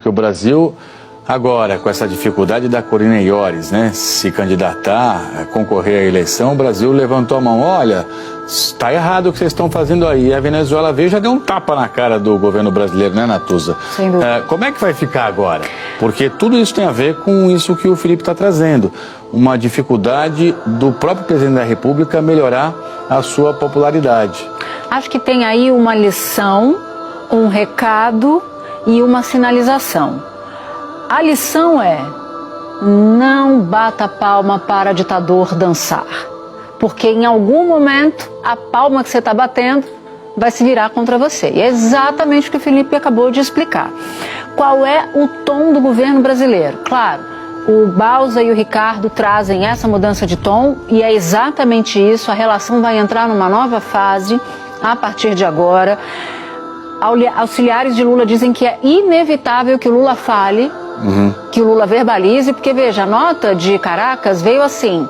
que o Brasil, agora, com essa dificuldade da Corina Yoris, né, se candidatar, concorrer à eleição, o Brasil levantou a mão, olha, está errado o que vocês estão fazendo aí. E a Venezuela veio e já deu um tapa na cara do governo brasileiro, né, Natuza? Sem dúvida. Como é que vai ficar agora? Porque tudo isso tem a ver com isso que o Felipe está trazendo, uma dificuldade do próprio presidente da República melhorar a sua popularidade. Acho que tem aí uma lição, um recado e uma sinalização. A lição é: não bata palma para ditador dançar, porque em algum momento a palma que você está batendo vai se virar contra você. E é exatamente o que o Felipe acabou de explicar. Qual é o tom do governo brasileiro? Claro, o Bausa e o Ricardo trazem essa mudança de tom e é exatamente isso. A relação vai entrar numa nova fase a partir de agora. Auxiliares de Lula dizem que é inevitável que o Lula fale, que o Lula verbalize, porque, veja, a nota de Caracas veio assim: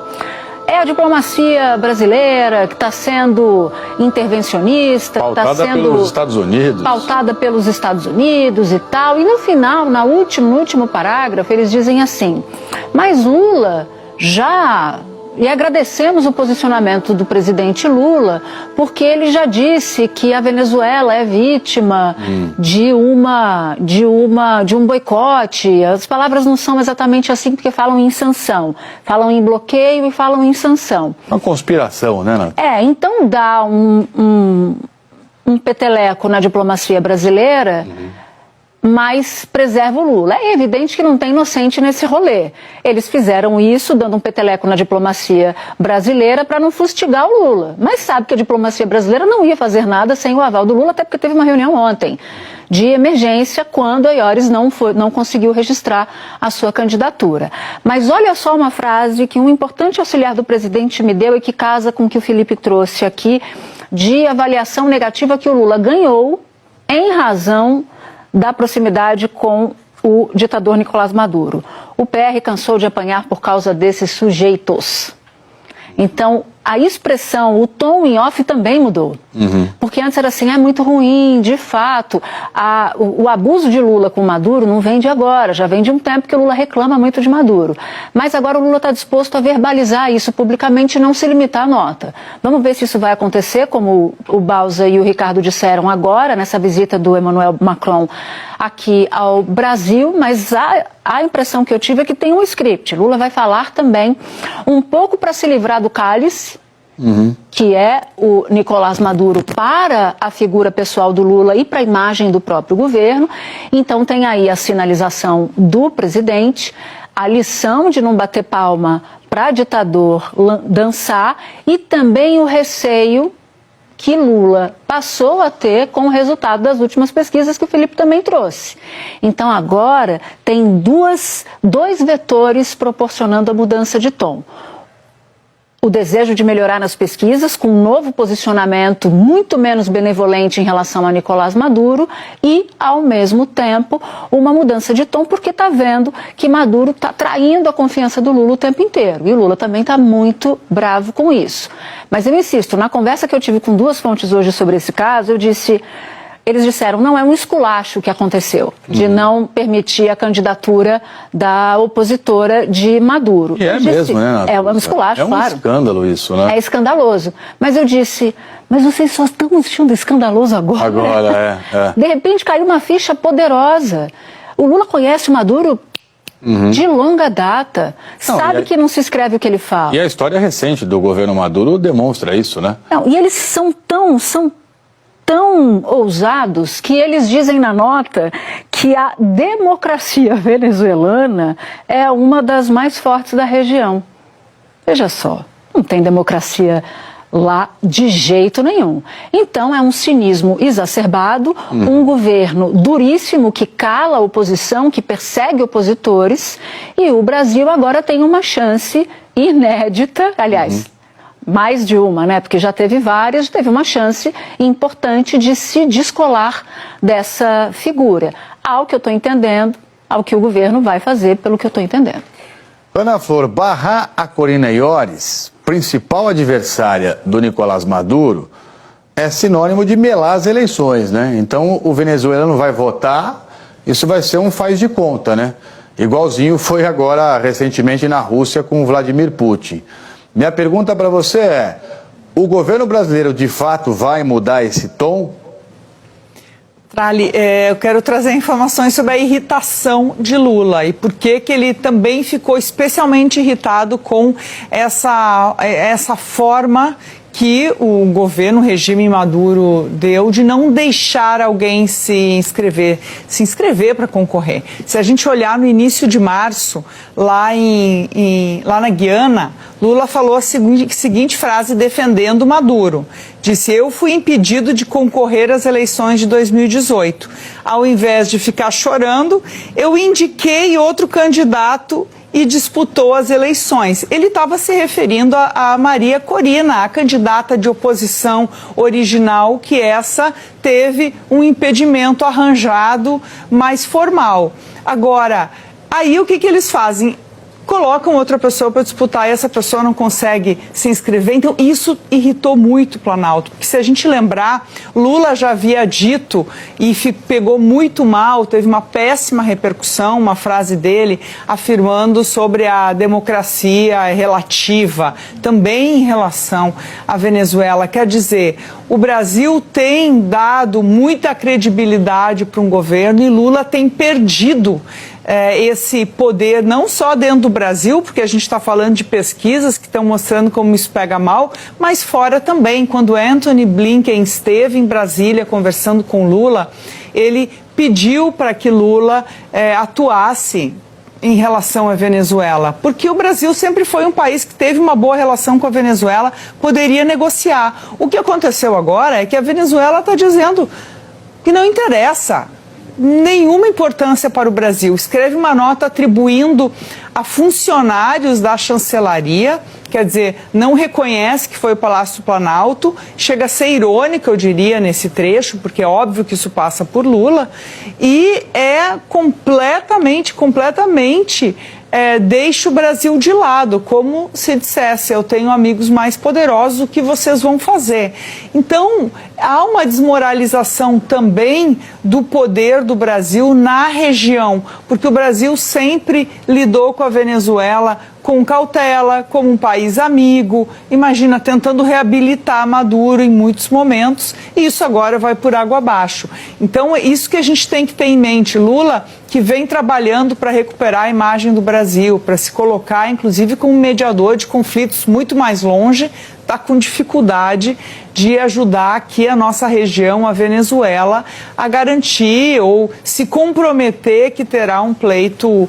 é a diplomacia brasileira que está sendo intervencionista, pautada está sendo pelos Estados Unidos. Pautada pelos Estados Unidos e tal. E no final, no último parágrafo, eles dizem assim: mas Lula já... E agradecemos o posicionamento do presidente Lula, porque ele já disse que a Venezuela é vítima de um boicote. As palavras não são exatamente assim, porque falam em sanção. Falam em bloqueio e falam em sanção. Uma conspiração, né, Nath? Então dá um peteleco na diplomacia brasileira, mas preserva o Lula. É evidente que não tem inocente nesse rolê. Eles fizeram isso dando um peteleco na diplomacia brasileira para não fustigar o Lula. Mas sabe que a diplomacia brasileira não ia fazer nada sem o aval do Lula, até porque teve uma reunião ontem de emergência quando a Yoris não conseguiu registrar a sua candidatura. Mas olha só uma frase que um importante auxiliar do presidente me deu e que casa com o que o Felipe trouxe aqui, de avaliação negativa que o Lula ganhou em razão da proximidade com o ditador Nicolás Maduro. O PR cansou de apanhar por causa desses sujeitos. Então, a expressão, o tom em off também mudou. Porque antes era assim, é muito ruim, de fato. O abuso de Lula com Maduro não vem de agora, já vem de um tempo que o Lula reclama muito de Maduro. Mas agora o Lula está disposto a verbalizar isso publicamente e não se limitar à nota. Vamos ver se isso vai acontecer, como o Bausa e o Ricardo disseram agora, nessa visita do Emmanuel Macron aqui ao Brasil, mas a impressão que eu tive é que tem um script. Lula vai falar também um pouco para se livrar do cálice, que é o Nicolás Maduro, para a figura pessoal do Lula e para a imagem do próprio governo. Então tem aí a sinalização do presidente, a lição de não bater palma para ditador dançar e também o receio que Lula passou a ter com o resultado das últimas pesquisas que o Felipe também trouxe. Então agora tem dois vetores proporcionando a mudança de tom. O desejo de melhorar nas pesquisas, com um novo posicionamento muito menos benevolente em relação a Nicolás Maduro e, ao mesmo tempo, uma mudança de tom, porque está vendo que Maduro está traindo a confiança do Lula o tempo inteiro. E o Lula também está muito bravo com isso. Mas eu insisto, na conversa que eu tive com duas fontes hoje sobre esse caso, eles disseram, não é um esculacho que aconteceu, de não permitir a candidatura da opositora de Maduro. E é mesmo, né? É um esculacho, claro. É um escândalo isso, né? É escandaloso. Mas eu disse, mas vocês só estão achando escandaloso agora? Agora, De repente caiu uma ficha poderosa. O Lula conhece o Maduro de longa data. Sabe que não se escreve o que ele fala. E a história recente do governo Maduro demonstra isso, né? Não, e eles são tão ousados que eles dizem na nota que a democracia venezuelana é uma das mais fortes da região. Veja só, não tem democracia lá de jeito nenhum. Então é um cinismo exacerbado, um governo duríssimo que cala a oposição, que persegue opositores, e o Brasil agora tem uma chance inédita, aliás, mais de uma, né? Porque já teve várias, teve uma chance importante de se descolar dessa figura. Ao que eu estou entendendo, ao que o governo vai fazer, pelo que eu estou entendendo. Ana Flor, barrar a Corina Yoris, principal adversária do Nicolás Maduro, é sinônimo de melar as eleições, né? Então o venezuelano vai votar isso vai ser um faz de conta, né? Igualzinho foi agora recentemente na Rússia com o Vladimir Putin. Minha pergunta para você é, o governo brasileiro de fato vai mudar esse tom? Trali, eu quero trazer informações sobre a irritação de Lula e por que ele também ficou especialmente irritado com essa forma que o governo, o regime Maduro deu de não deixar alguém se inscrever para concorrer. Se a gente olhar no início de março, lá na Guiana, Lula falou a seguinte frase defendendo Maduro. Disse, eu fui impedido de concorrer às eleições de 2018. Ao invés de ficar chorando, eu indiquei outro candidato e disputou as eleições. Ele estava se referindo a Maria Corina, a candidata de oposição original, que essa teve um impedimento arranjado mais formal. Agora, aí o que eles fazem? Colocam outra pessoa para disputar e essa pessoa não consegue se inscrever. Então, isso irritou muito o Planalto. Porque se a gente lembrar, Lula já havia dito e pegou muito mal, teve uma péssima repercussão, uma frase dele afirmando sobre a democracia relativa, também em relação à Venezuela. Quer dizer, o Brasil tem dado muita credibilidade para um governo e Lula tem perdido esse poder não só dentro do Brasil, porque a gente está falando de pesquisas que estão mostrando como isso pega mal, mas fora também. Quando Antony Blinken esteve em Brasília conversando com Lula, ele pediu para que Lula atuasse em relação à Venezuela, porque o Brasil sempre foi um país que teve uma boa relação com a Venezuela, poderia negociar. O que aconteceu agora é que a Venezuela está dizendo que não interessa nenhuma importância para o Brasil. Escreve uma nota atribuindo a funcionários da chancelaria, quer dizer, não reconhece que foi o Palácio do Planalto, chega a ser irônica, eu diria, nesse trecho, porque é óbvio que isso passa por Lula, e é completamente deixa o Brasil de lado, como se dissesse, eu tenho amigos mais poderosos, o que vocês vão fazer? Então, há uma desmoralização também do poder do Brasil na região, porque o Brasil sempre lidou com a Venezuela com cautela, como um país amigo, imagina, tentando reabilitar Maduro em muitos momentos, e isso agora vai por água abaixo. Então, é isso que a gente tem que ter em mente. Lula, que vem trabalhando para recuperar a imagem do Brasil, para se colocar, inclusive, como mediador de conflitos muito mais longe, está com dificuldade de ajudar aqui a nossa região, a Venezuela, a garantir ou se comprometer que terá um pleito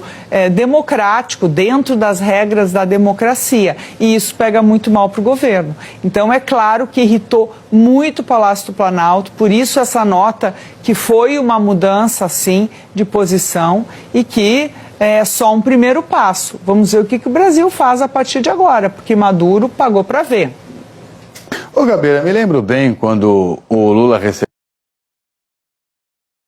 democrático dentro das regras da democracia. E isso pega muito mal para o governo. Então, é claro que irritou muito o Palácio do Planalto, por isso essa nota que foi uma mudança, sim, de posição e que é só um primeiro passo. Vamos ver o que o Brasil faz a partir de agora, porque Maduro pagou para ver. Ô, Gabriela, me lembro bem quando o Lula recebeu